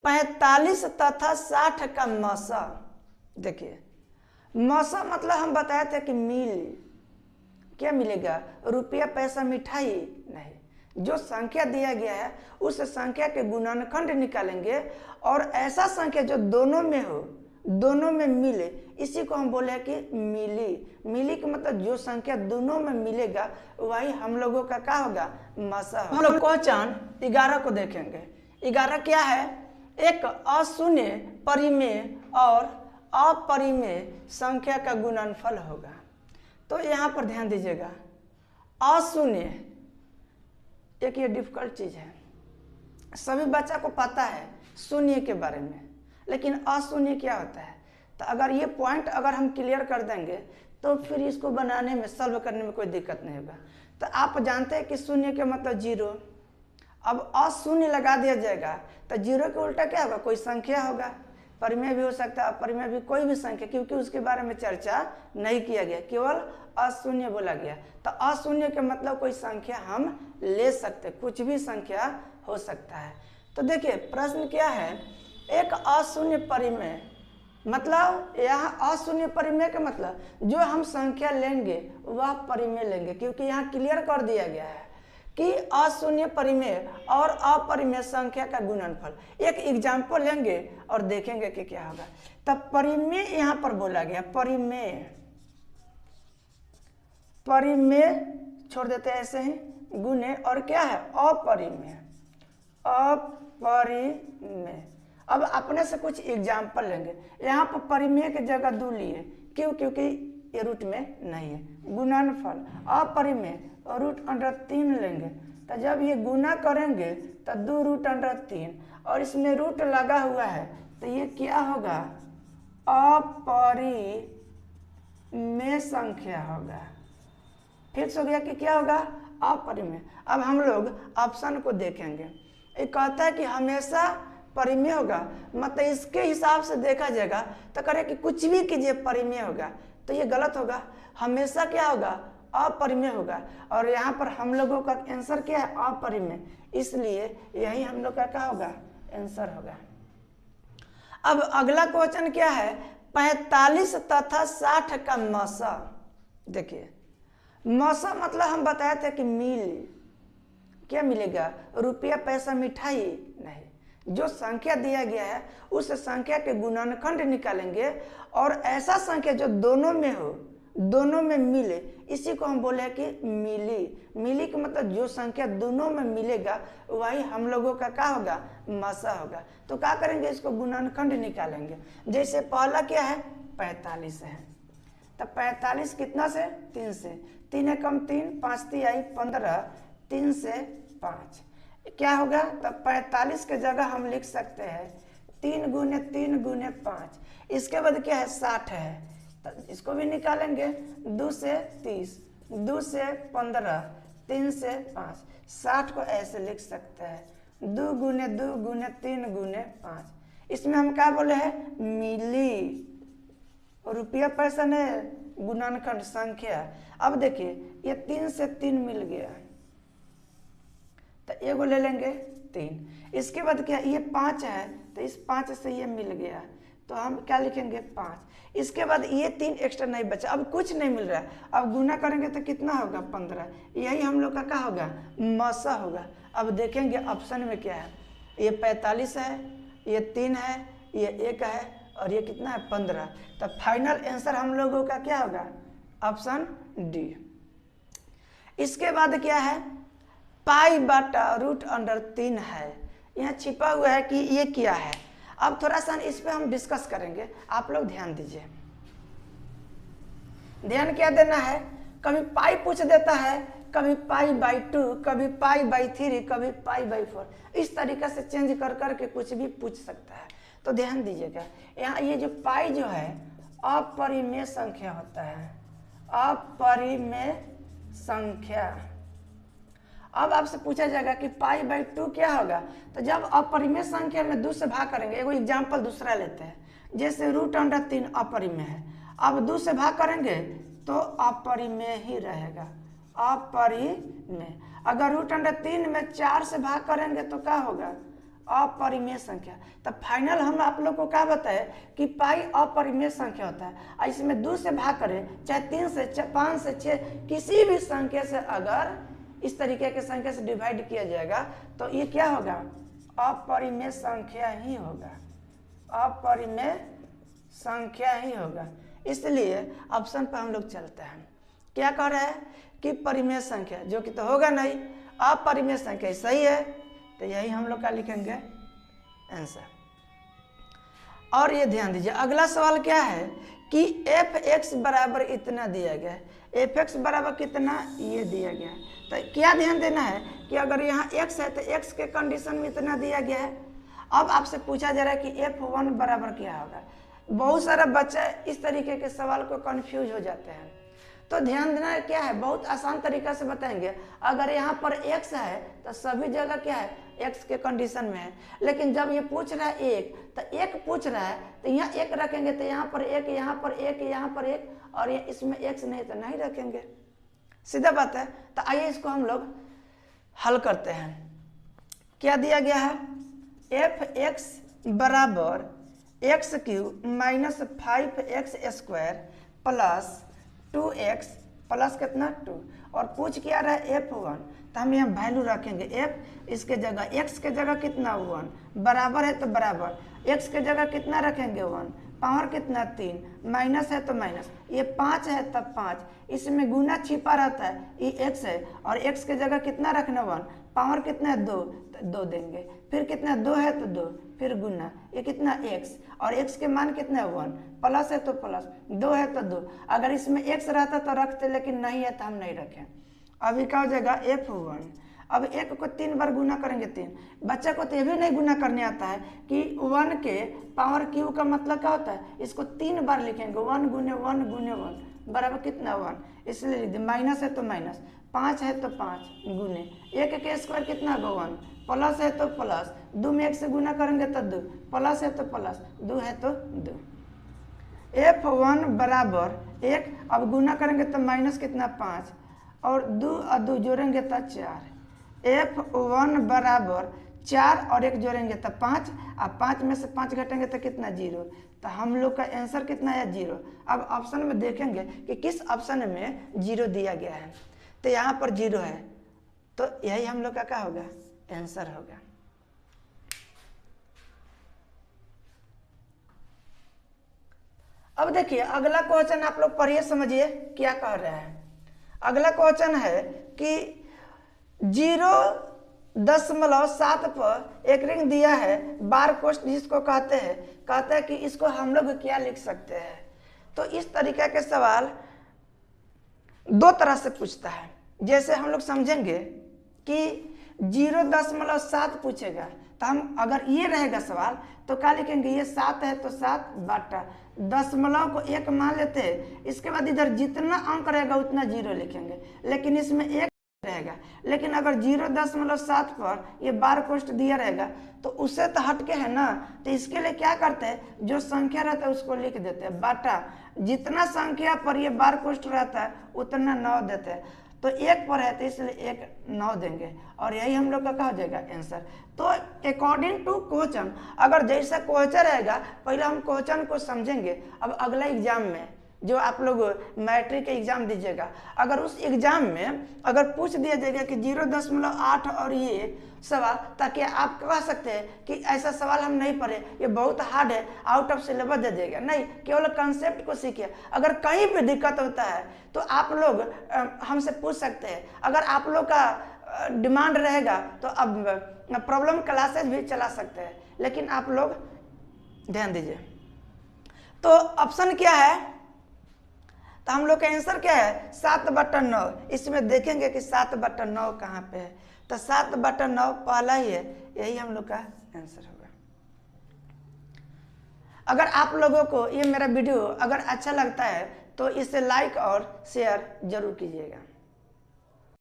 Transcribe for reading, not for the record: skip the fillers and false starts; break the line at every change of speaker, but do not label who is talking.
45 तथा 60 का मसा। देखिए मसा मतलब हम बताए थे कि मिल, क्या मिलेगा? रुपया पैसा मिठाई नहीं। जो संख्या दिया गया है उस संख्या के गुणनखंड निकालेंगे और ऐसा संख्या जो दोनों में हो, दोनों में मिले, इसी को हम बोले कि मिली। मिली का मतलब जो संख्या दोनों में मिलेगा वही हम लोगों का क्या होगा? मसा होगा। हम लोग क्वेश्चन 11 को देखेंगे। 11 क्या है? एक अशून्य परिमेय और अपरिमेय संख्या का गुणनफल होगा। तो यहाँ पर ध्यान दीजिएगा, अशून्य एक ये डिफिकल्ट चीज है, सभी बच्चा को पता है शून्य के बारे में, लेकिन अशून्य क्या होता है? तो अगर ये पॉइंट अगर हम क्लियर कर देंगे तो फिर इसको बनाने में, सॉल्व करने में कोई दिक्कत नहीं होगा। तो आप जानते हैं कि शून्य के मतलब जीरो। अब अशून्य लगा दिया जाएगा तो जीरो के उल्टा क्या होगा? कोई संख्या होगा, परिमेय भी हो सकता है, अपरिमेय भी, कोई भी संख्या, क्योंकि उसके बारे में चर्चा नहीं किया गया, केवल अशून्य बोला गया। तो अशून्य के मतलब कोई संख्या हम ले सकते, कुछ भी संख्या हो सकता है। तो देखिए प्रश्न क्या है, एक अशून्य परिमेय, मतलब यहाँ अशून्य परिमेय का मतलब जो हम संख्या लेंगे वह परिमेय लेंगे, क्योंकि यहाँ क्लियर कर दिया गया है कि अशून्य परिमेय और अपरिमेय संख्या का गुणनफल। एक एग्जाम्पल लेंगे और देखेंगे कि क्या होगा। तब परिमेय यहाँ पर बोला गया, परिमेय, परिमेय छोड़ देते हैं ऐसे ही, गुणे, और क्या है? अपरिमेय, अपरिमेय। अब अपने से कुछ एग्जाम्पल लेंगे। यहाँ पर परिमेय की जगह 2 लिए, क्यों? क्योंकि ये रूट में नहीं है। गुणनफल अपरिमेय √3 लेंगे, तो जब ये गुना करेंगे तो 2√3, और इसमें रूट लगा हुआ है तो ये क्या होगा? अपरिमेय संख्या होगा। फिक्स हो गया कि क्या होगा? अपरिमेय। अब हम लोग ऑप्शन को देखेंगे। ये कहता है कि हमेशा परिमेय होगा, मतलब इसके हिसाब से देखा जाएगा तो करे कि कुछ भी कीजिए परिमेय होगा, तो ये गलत होगा। हमेशा क्या होगा? अपरिमेय होगा। और यहाँ पर हम लोगों का आंसर क्या है? अपरिमेय, इसलिए यही हम लोग का क्या होगा? आंसर होगा। अब अगला क्वेश्चन क्या है? 45 तथा 60 का मसा। देखिए मसा मतलब हम बताए थे कि मिल, क्या मिलेगा? रुपया पैसा मिठाई नहीं। जो संख्या दिया गया है उस संख्या के गुणनखंड निकालेंगे और ऐसा संख्या जो दोनों में हो, दोनों में मिले, इसी को हम बोले कि मिली। मिली का मतलब जो संख्या दोनों में मिलेगा वही हम लोगों का क्या होगा? मसा होगा। तो क्या करेंगे? इसको गुणनखंड निकालेंगे। जैसे पहला क्या है? 45 है, तो 45 कितना से? 3 से। 3 एकम 3, 5 3 आई 15, 3 से 5 क्या होगा? तब 45 के जगह हम लिख सकते हैं 3 गुने 3 गुने 5। इसके बाद क्या है? 60 है, तो इसको भी निकालेंगे। 2 से 30, 2 से 15, 3 से 5, 60 को ऐसे लिख सकते हैं 2 गुने 2 गुने 3 गुने 5। इसमें हम क्या बोले हैं? मिली, रुपया पैसा ने गुणनखंड संख्या। अब देखिए ये 3 से 3 मिल गया, तो एगो ले लेंगे 3। इसके बाद क्या? ये 5 है, तो इस 5 से ये मिल गया, तो हम क्या लिखेंगे? 5। इसके बाद ये 3 एक्स्ट्रा नहीं बचा, अब कुछ नहीं मिल रहा है। अब गुना करेंगे तो कितना होगा? 15। यही हम लोग का क्या होगा? मसा होगा। अब देखेंगे ऑप्शन में क्या है। ये 45 है, ये 3 है, ये 1 है, और ये कितना है? 15। तो फाइनल आंसर हम लोगों का क्या होगा? Option D. इसके बाद क्या है? पाई बटा √3 है। यहाँ छिपा हुआ है कि ये क्या है। अब थोड़ा सा इस पे हम डिस्कस करेंगे, आप लोग ध्यान दीजिए। ध्यान क्या देना है? कभी पाई पूछ देता है, कभी π/2, कभी π/3, कभी π/4। इस तरीके से चेंज कर करके कुछ भी पूछ सकता है। तो ध्यान दीजिएगा, यहाँ ये जो पाई जो है अपरिमेय संख्या होता है, अपरिमेय संख्या। अब आपसे पूछा जाएगा कि π/2 क्या होगा? तो जब अपरिमेय संख्या में 2 से भाग करेंगे, एगो एग्जाम्पल दूसरा लेते हैं, जैसे √3 अपरिमेय है, अब 2 से भाग करेंगे तो अपरिमेय ही रहेगा, अपरिमेय। अगर √3 में 4 से भाग करेंगे तो क्या होगा? अपरिमेय संख्या। तो फाइनल हम आप लोग को क्या बताए कि पाई अपरिमेय संख्या होता है। और इसमें 2 से भाग करें, चाहे 3 से, 5 से, 6, किसी भी संख्या से अगर इस तरीके के संख्या से डिवाइड किया जाएगा तो ये क्या होगा, अपरिमेय संख्या ही होगा, अपरिमेय संख्या ही होगा। इसलिए ऑप्शन पर हम लोग चलते हैं। क्या कह रहा है कि परिमेय संख्या, जो कि तो होगा नहीं, अपरिमेय संख्या सही है, तो यही हम लोग का लिखेंगे आंसर। और ये ध्यान दीजिए, अगला सवाल क्या है कि f(x) बराबर इतना दिया गया है, f(x) बराबर कितना ये दिया गया है। तो क्या ध्यान देना है कि अगर यहाँ x है तो x के कंडीशन में इतना दिया गया है। अब आपसे पूछा जा रहा है कि f(1) बराबर क्या होगा। बहुत सारा बच्चा इस तरीके के सवाल को कंफ्यूज हो जाते हैं। तो ध्यान देना क्या है, बहुत आसान तरीका से बताएंगे। अगर यहाँ पर x है तो सभी जगह क्या है, x के कंडीशन में है। लेकिन जब ये पूछ रहा है 1, तो 1 पूछ रहा है तो यहाँ 1 रखेंगे, तो यहाँ पर 1, यहाँ पर 1, यहाँ पर 1, और ये इसमें x नहीं तो नहीं रखेंगे, सीधा बात है। तो आइए इसको हम लोग हल करते हैं। क्या दिया गया है, f(x) बराबर x³ minus 5x² plus 2x plus कितना 2, और पूछ क्या रहा है f(1), तो हम यहाँ वैल्यू रखेंगे f, इसके जगह x के जगह कितना 1, बराबर है तो बराबर, x के जगह कितना रखेंगे 1, पावर कितना 3, माइनस है तो माइनस, ये 5 है तब 5, इसमें गुना छिपा रहता है, ये x है, और x के जगह कितना रखना 1, पावर कितना है 2, तो 2 देंगे, फिर कितना 2 है तो 2, फिर गुना, ये कितना x, और x के मान कितना है 1, प्लस है तो प्लस, 2 है तो 2। अगर इसमें x रहता तो रखते, लेकिन नहीं है तो हम नहीं रखें। अभी क्या हो जाएगा f(1), अब 1 को 3 बार गुना करेंगे 3। बच्चा को तो ये भी नहीं गुना करने आता है कि 1 के पावर क्यू का मतलब क्या होता है, इसको 3 बार लिखेंगे, 1 गुने 1 गुने 1 बराबर कितना 1, इसलिए लिख दे, माइनस है तो माइनस, 5 है तो 5 गुने 1 के स्क्वायर कितना होगा 1, प्लस है तो प्लस, 2 में 1 से गुना करेंगे तो 2, प्लस है तो प्लस, 2 है तो 2। f(1) बराबर 1, अब गुना करेंगे तो माइनस कितना 5, और 2 और 2 जोड़ेंगे तो 4, f(1) बराबर 4 और 1 जोड़ेंगे तो 5, अब 5 में से 5 घटेंगे तो कितना 0, तो हम लोग का आंसर कितना है 0। अब ऑप्शन में देखेंगे कि किस ऑप्शन में 0 दिया गया है, तो यहाँ पर 0 है, तो यही हम लोग का क्या होगा, आंसर होगा। अब देखिए अगला क्वेश्चन आप लोग पढ़िए, समझिए क्या कह रहा है। अगला क्वेश्चन है कि 0.7 पर एक रिंग दिया है, बार कोष्ठ जिसको कहते हैं कि इसको हम लोग क्या लिख सकते हैं। तो इस तरीके के सवाल 2 तरह से पूछता है। जैसे हम लोग समझेंगे कि 0.7 पूछेगा, तो हम अगर ये रहेगा सवाल तो क्या लिखेंगे, ये 7 है तो 7 बटा दशमलव को 1 मान लेते हैं, इसके बाद इधर जितना अंक रहेगा उतना 0 लिखेंगे, लेकिन इसमें 1 रहेगा। लेकिन अगर 0.7 पर ये बार कोष्ठ दिया रहेगा तो उससे तो हटके है ना, तो इसके लिए क्या करते हैं, जो संख्या रहता है उसको लिख देते हैं, बटा जितना संख्या पर ये बार कोष्ठ रहता है उतना 9 देते हैं। तो 1 पर है तो इसलिए 1 9 देंगे, और यही हम लोग का क्या हो जाएगा आंसर। तो अकॉर्डिंग टू क्वेश्चन, अगर जैसा क्वेश्चन रहेगा पहले हम क्वेश्चन को समझेंगे। अब अगला एग्जाम में जो आप लोग मैट्रिक के एग्जाम दीजिएगा, अगर उस एग्जाम में अगर पूछ दिया जाएगा कि 0.8 और ये सवाल, ताकि आप कह सकते हैं कि ऐसा सवाल हम नहीं पढ़े, ये बहुत हार्ड है, आउट ऑफ सिलेबस दे देगा। नहीं, केवल कंसेप्ट को सीखिए। अगर कहीं भी दिक्कत होता है तो आप लोग हमसे पूछ सकते हैं। अगर आप लोग का डिमांड रहेगा तो अब प्रॉब्लम क्लासेस भी चला सकते हैं, लेकिन आप लोग ध्यान दीजिए। तो ऑप्शन क्या है, तो हम लोग का आंसर क्या है 7/9। इसमें देखेंगे कि 7/9 कहाँ पे है, तो 7/9 पहला ही है, यही हम लोग का आंसर होगा। अगर आप लोगों को ये मेरा वीडियो अगर अच्छा लगता है तो इसे लाइक और शेयर जरूर कीजिएगा।